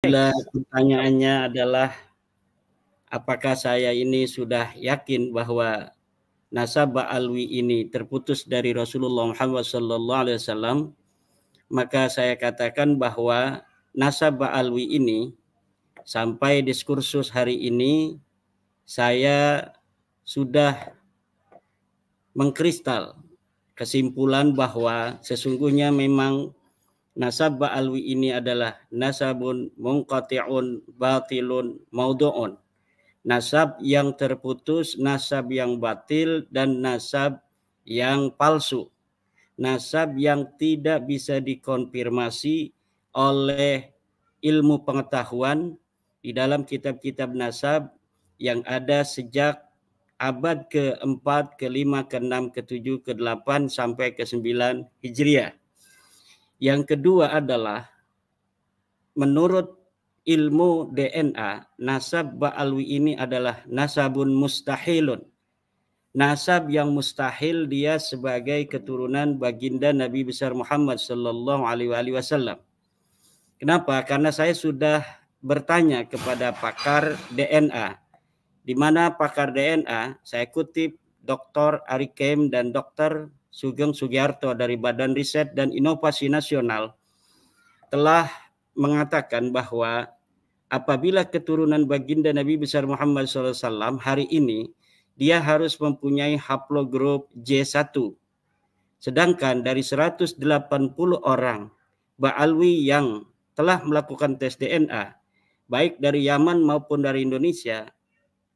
Bila pertanyaannya adalah apakah saya ini sudah yakin bahwa nasab Ba'alwi ini terputus dari Rasulullah Muhammad SAW, maka saya katakan bahwa nasab Ba'alwi ini sampai diskursus hari ini saya sudah mengkristal kesimpulan bahwa sesungguhnya memang nasab Ba'alwi ini adalah nasabun munqati'un batilun maudu'un. Nasab yang terputus, nasab yang batil, dan nasab yang palsu. Nasab yang tidak bisa dikonfirmasi oleh ilmu pengetahuan di dalam kitab-kitab nasab yang ada sejak abad ke-4, ke-5, ke-6, ke-7, ke-8 sampai ke-9 Hijriah. Yang kedua adalah menurut ilmu DNA, nasab Ba'alwi ini adalah nasabun mustahilun. Nasab yang mustahil dia sebagai keturunan baginda Nabi besar Muhammad sallallahu alaihi wasallam. Kenapa? Karena saya sudah bertanya kepada pakar DNA. Di mana pakar DNA, saya kutip Dr. Ari Kem dan Dr. Sugeng Sugiarto dari Badan Riset dan Inovasi Nasional telah mengatakan bahwa apabila keturunan baginda Nabi besar Muhammad SAW hari ini, dia harus mempunyai haplogrup J1. Sedangkan dari 180 orang Ba'alwi yang telah melakukan tes DNA, baik dari Yaman maupun dari Indonesia,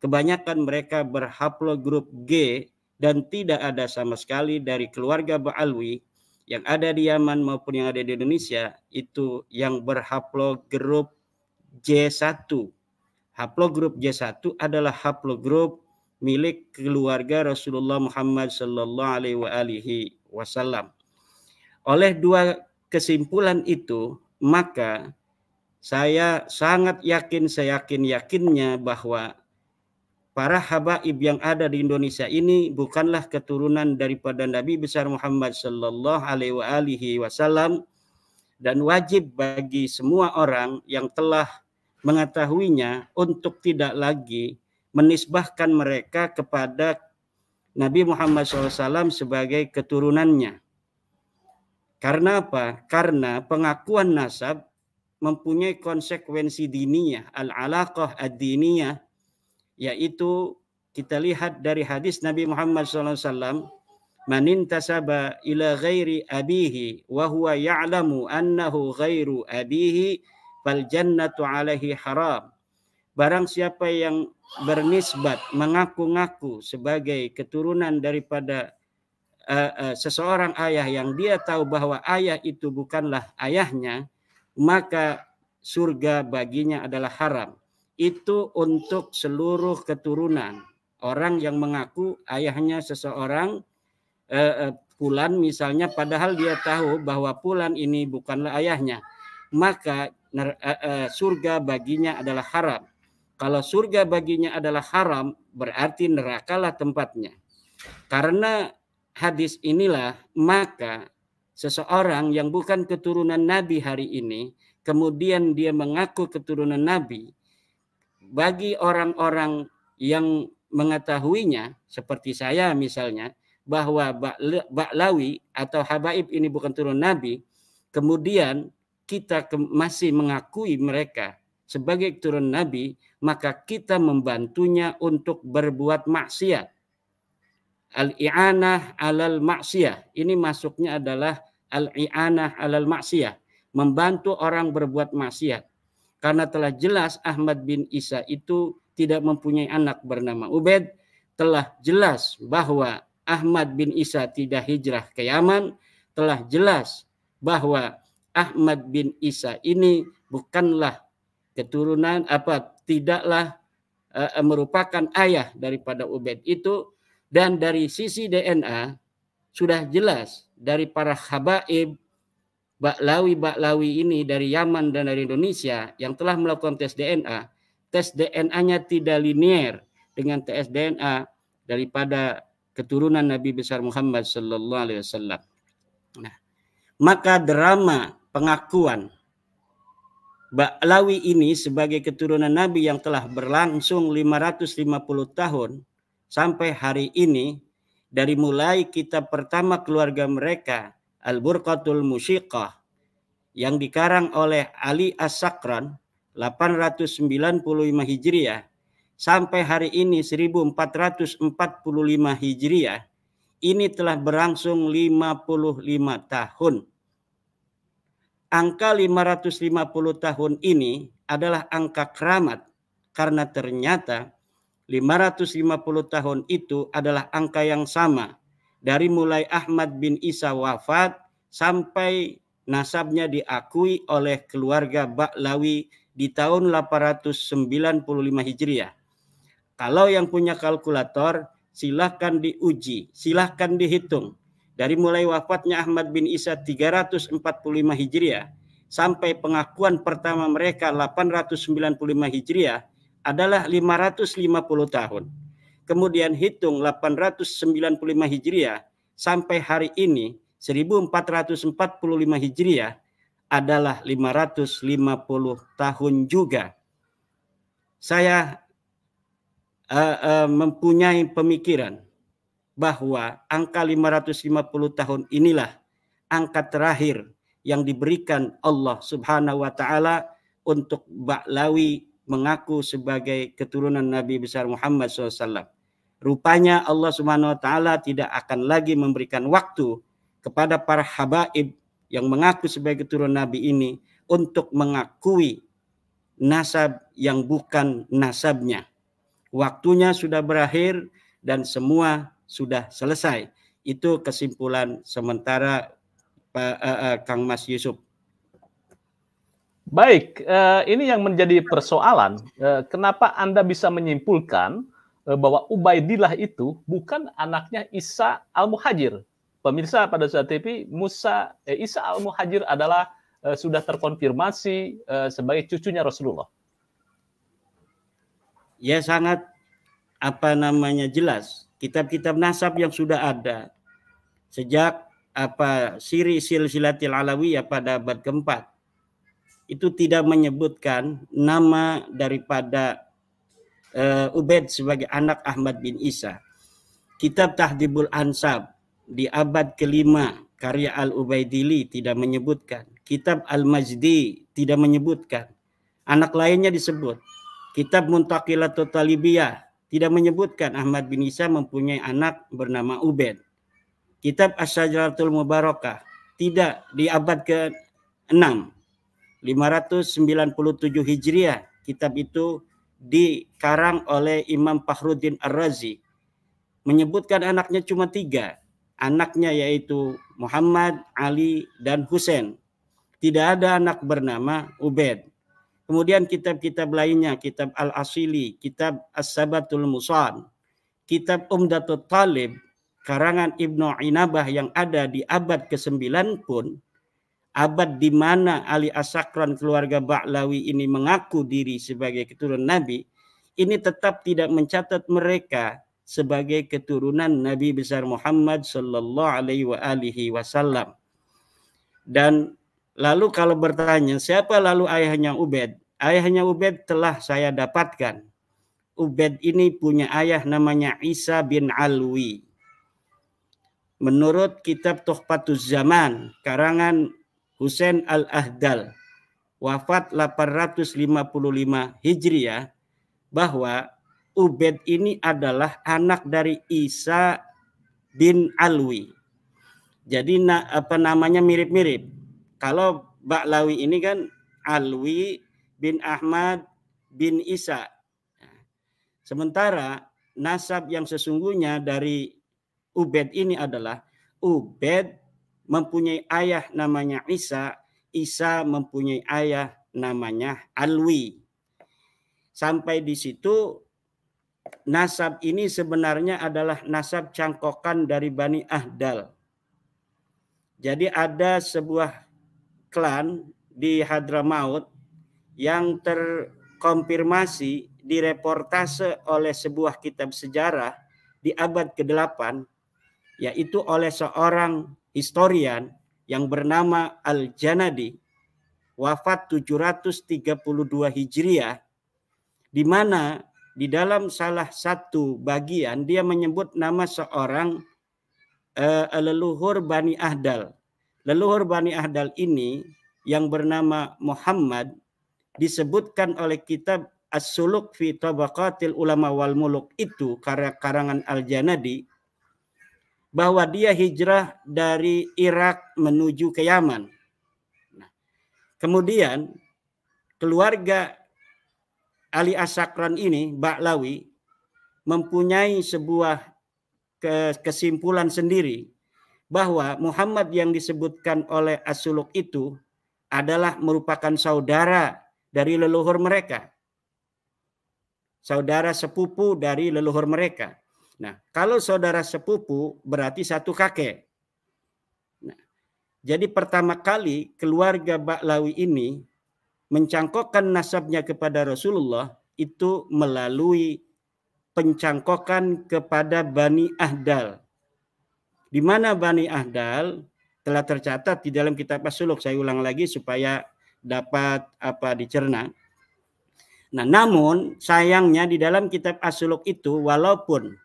kebanyakan mereka berhaplogrup G dan tidak ada sama sekali dari keluarga Ba'alwi yang ada di Yaman maupun yang ada di Indonesia itu yang berhaplogrup J1. Haplogrup J1 adalah haplogrup milik keluarga Rasulullah Muhammad sallallahu alaihi wasallam. Oleh dua kesimpulan itu, maka saya sangat yakin, seyakin-yakinnya bahwa para habaib yang ada di Indonesia ini bukanlah keturunan daripada Nabi besar Muhammad sallallahu alaihi wasallam, dan wajib bagi semua orang yang telah mengetahuinya untuk tidak lagi menisbahkan mereka kepada Nabi Muhammad SAW sebagai keturunannya. Karena apa? Karena pengakuan nasab mempunyai konsekuensi diniyah, al-alaqah ad-diniyah, yaitu kita lihat dari hadis Nabi Muhammad SAW, man intasaba ila ghairi abihi wa huwa ya'lamu annahu ghairu abihi fal jannatu alaihi haram. Barang siapa yang bernisbat, mengaku-ngaku sebagai keturunan daripada seseorang ayah yang dia tahu bahwa ayah itu bukanlah ayahnya, maka surga baginya adalah haram. Itu untuk seluruh keturunan. Orang yang mengaku ayahnya seseorang Fulan misalnya, padahal dia tahu bahwa Fulan ini bukanlah ayahnya, maka surga baginya adalah haram. Kalau surga baginya adalah haram, berarti nerakalah tempatnya. Karena hadis inilah, maka seseorang yang bukan keturunan Nabi hari ini, kemudian dia mengaku keturunan Nabi, bagi orang-orang yang mengetahuinya, seperti saya misalnya, bahwa Ba'lawi atau habaib ini bukan turun Nabi, kemudian kita masih mengakui mereka sebagai turun Nabi, maka kita membantunya untuk berbuat maksiat. Al-i'anah alal maksiyah. Ini masuknya adalah al-i'anah alal maksiyah. Membantu orang berbuat maksiat. Karena telah jelas Ahmad bin Isa itu tidak mempunyai anak bernama Ubaid. Telah jelas bahwa Ahmad bin Isa tidak hijrah ke Yaman. Telah jelas bahwa Ahmad bin Isa ini bukanlah keturunan tidaklah merupakan ayah daripada Ubaid itu. Dan dari sisi DNA sudah jelas dari para habaib Ba'lawi ini dari Yaman dan dari Indonesia yang telah melakukan tes DNA-nya tidak linear dengan tes DNA daripada keturunan Nabi besar Muhammad sallallahu alaihi wasallam. Nah, maka drama pengakuan Ba'lawi ini sebagai keturunan Nabi yang telah berlangsung 550 tahun sampai hari ini, dari mulai kitab pertama keluarga mereka, Al-Burqatul Musyiqah, yang dikarang oleh Ali As-Sakran 895 Hijriah sampai hari ini 1445 Hijriah, ini telah berlangsung 55 tahun. Angka 550 tahun ini adalah angka keramat karena ternyata 550 tahun itu adalah angka yang sama dari mulai Ahmad bin Isa wafat sampai nasabnya diakui oleh keluarga Ba'lawi di tahun 895 Hijriah. Kalau yang punya kalkulator, silahkan diuji, silahkan dihitung. Dari mulai wafatnya Ahmad bin Isa 345 Hijriah sampai pengakuan pertama mereka 895 Hijriah adalah 550 tahun. Kemudian hitung 895 Hijriah sampai hari ini 1445 Hijriah adalah 550 tahun juga. Saya mempunyai pemikiran bahwa angka 550 tahun inilah angka terakhir yang diberikan Allah Subhanahu wa taala untuk Ba'lawi mengaku sebagai keturunan Nabi besar Muhammad SAW. Rupanya Allah Subhanahu wa taala tidak akan lagi memberikan waktu kepada para habaib yang mengaku sebagai keturunan Nabi ini untuk mengakui nasab yang bukan nasabnya. Waktunya sudah berakhir dan semua sudah selesai. Itu kesimpulan sementara Kang Mas Yusuf. Baik, ini yang menjadi persoalan. Kenapa Anda bisa menyimpulkan bahwa Ubaidillah itu bukan anaknya Isa Al-Muhajir? Pemirsa, pada saat ini Isa Al-Muhajir adalah sudah terkonfirmasi sebagai cucunya Rasulullah. Ya, sangat jelas. Kitab-kitab nasab yang sudah ada sejak Siri Silsilatil Alawiyah pada abad keempat itu tidak menyebutkan nama daripada Ubaid sebagai anak Ahmad bin Isa. Kitab Tahdhibul Ansab di abad kelima karya Al-Ubaidili tidak menyebutkan. Kitab Al-Majdi tidak menyebutkan. Anak lainnya disebut. Kitab Muntaqilatul Talibiyah tidak menyebutkan Ahmad bin Isa mempunyai anak bernama Ubaid. Kitab Asy-Syajaratul Mubarakah tidak di abad ke-6 597 Hijriah. Kitab itu dikarang oleh Imam Fakhruddin Ar-Razi. Menyebutkan anaknya cuma 3. Anaknya yaitu Muhammad, Ali, dan Husain. Tidak ada anak bernama Ubaid. Kemudian kitab-kitab lainnya, kitab Al-Asili, kitab As-Sabatul Musan, kitab Umdatul Talib, karangan Ibnu Inabah yang ada di abad ke-9 pun, abad di mana Ali As-Sakran keluarga Ba'lawi ini mengaku diri sebagai keturunan Nabi, ini tetap tidak mencatat mereka sebagai keturunan Nabi besar Muhammad sallallahu alaihi wasallam. Dan lalu kalau bertanya, siapa lalu ayahnya Ubaid? Ayahnya Ubaid telah saya dapatkan. Ubaid ini punya ayah namanya Isa bin Alwi. Menurut kitab Tuhfatuz Zaman, karangan Husain Al-Ahdal, wafat 855 Hijriah, bahwa Ubaid ini adalah anak dari Isa bin Alwi. Jadi namanya mirip-mirip. Kalau Ba'lawi ini kan Alwi bin Ahmad bin Isa. Sementara nasab yang sesungguhnya dari Ubaid ini adalah Ubaid mempunyai ayah namanya Isa, Isa mempunyai ayah namanya Alwi. Sampai di situ nasab ini sebenarnya adalah nasab cangkokan dari Bani Ahdal. Jadi ada sebuah klan di Hadramaut yang terkonfirmasi direportase oleh sebuah kitab sejarah di abad ke-8, yaitu oleh seorang historian yang bernama Al-Janadi. wafat 732 Hijriah, di mana di dalam salah satu bagian dia menyebut nama seorang leluhur Bani Ahdal. Leluhur Bani Ahdal ini yang bernama Muhammad disebutkan oleh kitab As-Suluk fi Tabaqatil Ulama wal Muluk itu karangan Al-Janadi, bahwa dia hijrah dari Irak menuju ke Yaman. Nah, kemudian keluarga Ali As-Sakran ini, Ba'lawi, mempunyai sebuah kesimpulan sendiri bahwa Muhammad yang disebutkan oleh As-Suluk itu adalah merupakan saudara dari leluhur mereka. Saudara sepupu dari leluhur mereka. Nah, kalau saudara sepupu berarti satu kakek. Nah, jadi pertama kali keluarga Ba'lawi ini mencangkokkan nasabnya kepada Rasulullah itu melalui pencangkokan kepada Bani Ahdal. Di mana Bani Ahdal telah tercatat di dalam kitab As-Suluk. Saya ulang lagi supaya dapat dicerna. Nah, namun sayangnya di dalam kitab As-Suluk itu, walaupun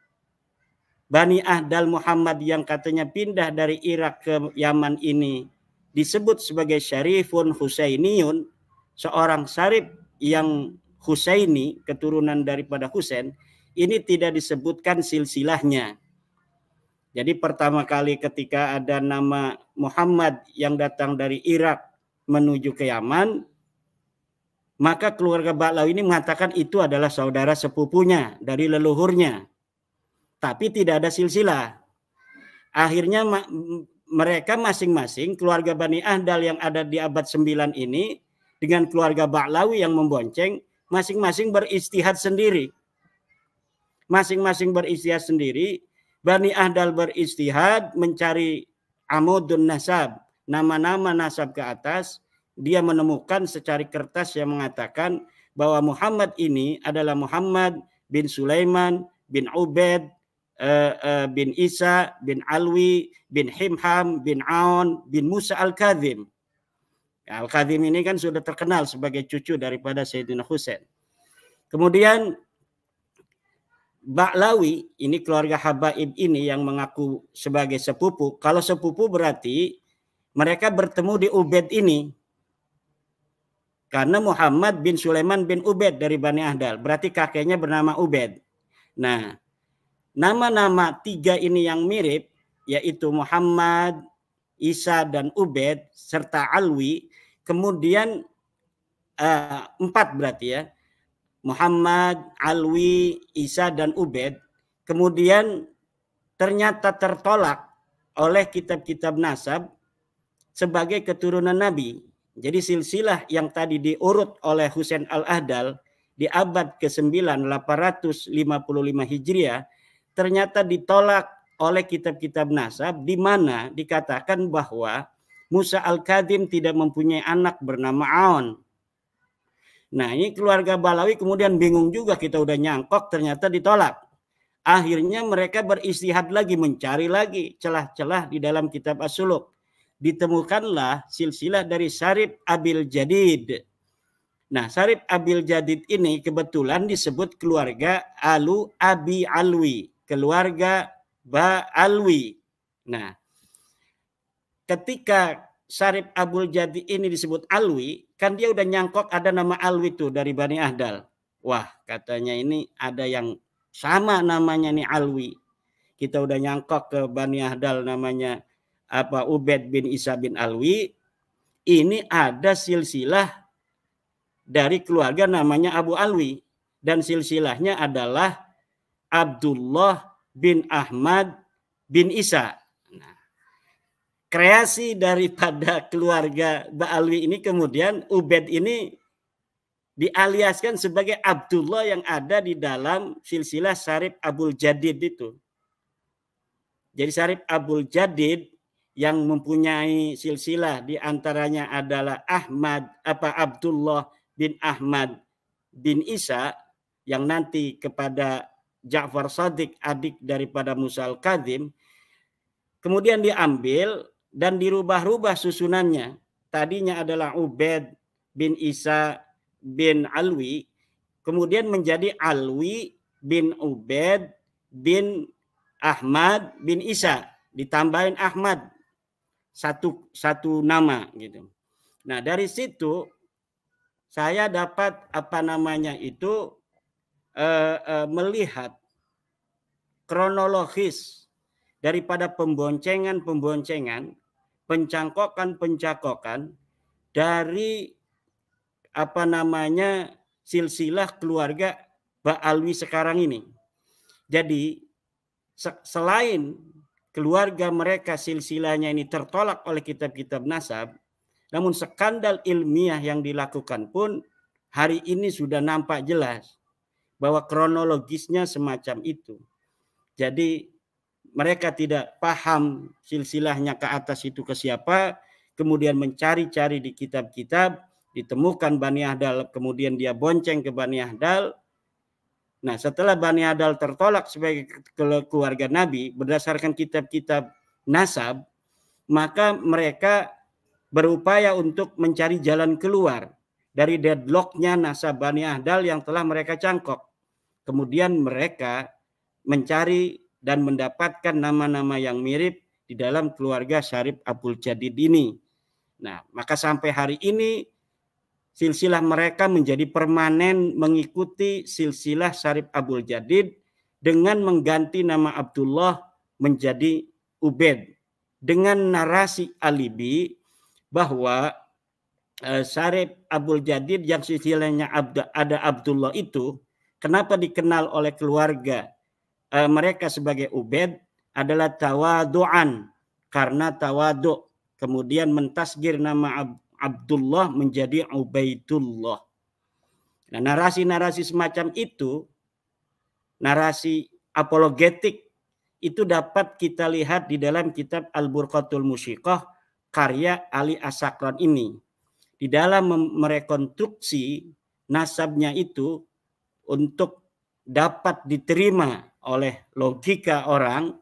Bani Ahdal Muhammad yang katanya pindah dari Irak ke Yaman ini disebut sebagai Syarifun Husainiyun, seorang Syarif yang Husaini, keturunan daripada Husain, ini tidak disebutkan silsilahnya. Jadi pertama kali ketika ada nama Muhammad yang datang dari Irak menuju ke Yaman, maka keluarga Ba'lawi ini mengatakan itu adalah saudara sepupunya dari leluhurnya. Tapi tidak ada silsilah. Akhirnya mereka masing-masing, keluarga Bani Ahdal yang ada di abad 9 ini, dengan keluarga Ba'lawi yang membonceng, masing-masing beristihad sendiri. Masing-masing beristihad sendiri. Bani Ahdal beristihad mencari amudun nasab, nama-nama nasab ke atas. Dia menemukan secari kertas yang mengatakan bahwa Muhammad ini adalah Muhammad bin Sulaiman bin Ubaid bin Isa bin Alwi bin Himham bin Aun bin Musa Al-Kadhim. Al-Kadhim ini kan sudah terkenal sebagai cucu daripada Sayyidina Husain. Kemudian Ba'lawi, ini keluarga Habaib ini yang mengaku sebagai sepupu. Kalau sepupu berarti mereka bertemu di Ubaid ini. Karena Muhammad bin Sulaiman bin Ubaid dari Bani Ahdal. Berarti kakeknya bernama Ubaid. Nah, nama-nama tiga ini yang mirip, yaitu Muhammad, Isa, dan Ubaid, serta Alwi. Kemudian 4 berarti ya. Muhammad, Alwi, Isa, dan Ubaid. Kemudian ternyata tertolak oleh kitab-kitab nasab sebagai keturunan Nabi. Jadi silsilah yang tadi diurut oleh Husain Al-Ahdal di abad ke-9 855 Hijriah ternyata ditolak oleh kitab-kitab nasab, di mana dikatakan bahwa Musa Al-Kadhim tidak mempunyai anak bernama Aun. Nah, ini keluarga Ba'lawi kemudian bingung juga, kita udah nyangkok ternyata ditolak. Akhirnya mereka beristihad lagi, mencari lagi celah-celah di dalam kitab As-Suluk. Ditemukanlah silsilah dari Syarif Abil Jadid. Nah, Syarif Abil Jadid ini kebetulan disebut keluarga Abi Alwi, keluarga Ba'alwi. Nah, ketika Syarif Abul Jadid ini disebut Alwi, kan dia udah nyangkok ada nama Alwi tuh dari Bani Ahdal. Wah, katanya ini ada yang sama namanya nih Alwi. Kita udah nyangkok ke Bani Ahdal namanya Ubaid bin Isa bin Alwi. Ini ada silsilah dari keluarga namanya Abu Alwi, dan silsilahnya adalah Abdullah bin Ahmad bin Isa. Nah, kreasi daripada keluarga Ba'alwi ini kemudian Ubaid ini dialiaskan sebagai Abdullah yang ada di dalam silsilah Syarif Abul Jadid itu. Jadi Syarif Abul Jadid yang mempunyai silsilah diantaranya adalah Abdullah bin Ahmad bin Isa yang nanti kepada Ja'far Shadiq, adik daripada Musa Al-Kadhim, kemudian diambil dan dirubah-rubah susunannya. Tadinya adalah Ubaid bin Isa bin Alwi, kemudian menjadi Alwi bin Ubaid bin Ahmad bin Isa, ditambahin Ahmad, satu nama gitu. Nah, dari situ saya dapat melihat kronologis daripada pemboncengan, pencangkokan dari silsilah keluarga Ba'alwi sekarang ini. Jadi selain keluarga mereka silsilahnya ini tertolak oleh kitab-kitab nasab, namun skandal ilmiah yang dilakukan pun hari ini sudah nampak jelas bahwa kronologisnya semacam itu. Jadi mereka tidak paham silsilahnya ke atas itu ke siapa, kemudian mencari-cari di kitab-kitab, ditemukan Bani Ahdal, kemudian dia bonceng ke Bani Ahdal. Nah, setelah Bani Ahdal tertolak sebagai keluarga Nabi berdasarkan kitab-kitab nasab, maka mereka berupaya untuk mencari jalan keluar dari deadlocknya nasab Bani Ahdal yang telah mereka cangkok. Kemudian mereka mencari dan mendapatkan nama-nama yang mirip di dalam keluarga Syarif Abdul Jadid ini. Nah, maka sampai hari ini silsilah mereka menjadi permanen mengikuti silsilah Syarif Abdul Jadid dengan mengganti nama Abdullah menjadi Ubaid dengan narasi alibi bahwa Syarif Abdul Jadid yang silsilahnya ada Abdullah itu kenapa dikenal oleh keluarga mereka sebagai Ubaid adalah tawadu'an, karena tawaduk kemudian mentasgir nama Abdullah menjadi Ubaidullah. Nah, narasi-narasi semacam itu, narasi apologetik itu dapat kita lihat di dalam kitab Al-Burqatul Musyiqah karya Ali As-Sakran ini. Di dalam merekonstruksi nasabnya itu untuk dapat diterima oleh logika orang,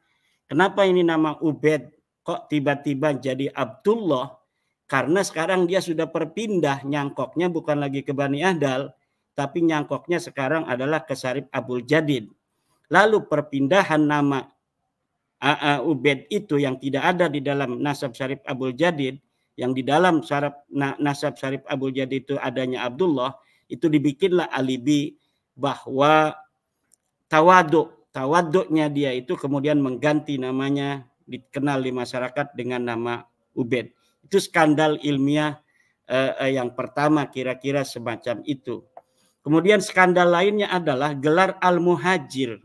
kenapa ini nama Ubaid kok tiba-tiba jadi Abdullah? Karena sekarang dia sudah berpindah, nyangkoknya bukan lagi ke Bani Ahdal, tapi nyangkoknya sekarang adalah ke Syarif Abdul Jadid. Lalu perpindahan nama Ubaid itu yang tidak ada di dalam nasab Syarif Abdul Jadid, yang di dalam nasab Syarif Abdul Jadid itu adanya Abdullah, itu dibikinlah alibi bahwa tawaduknya dia itu kemudian mengganti namanya, dikenal di masyarakat dengan nama Ubaid. Itu skandal ilmiah yang pertama kira-kira semacam itu. Kemudian skandal lainnya adalah gelar Al-Muhajir.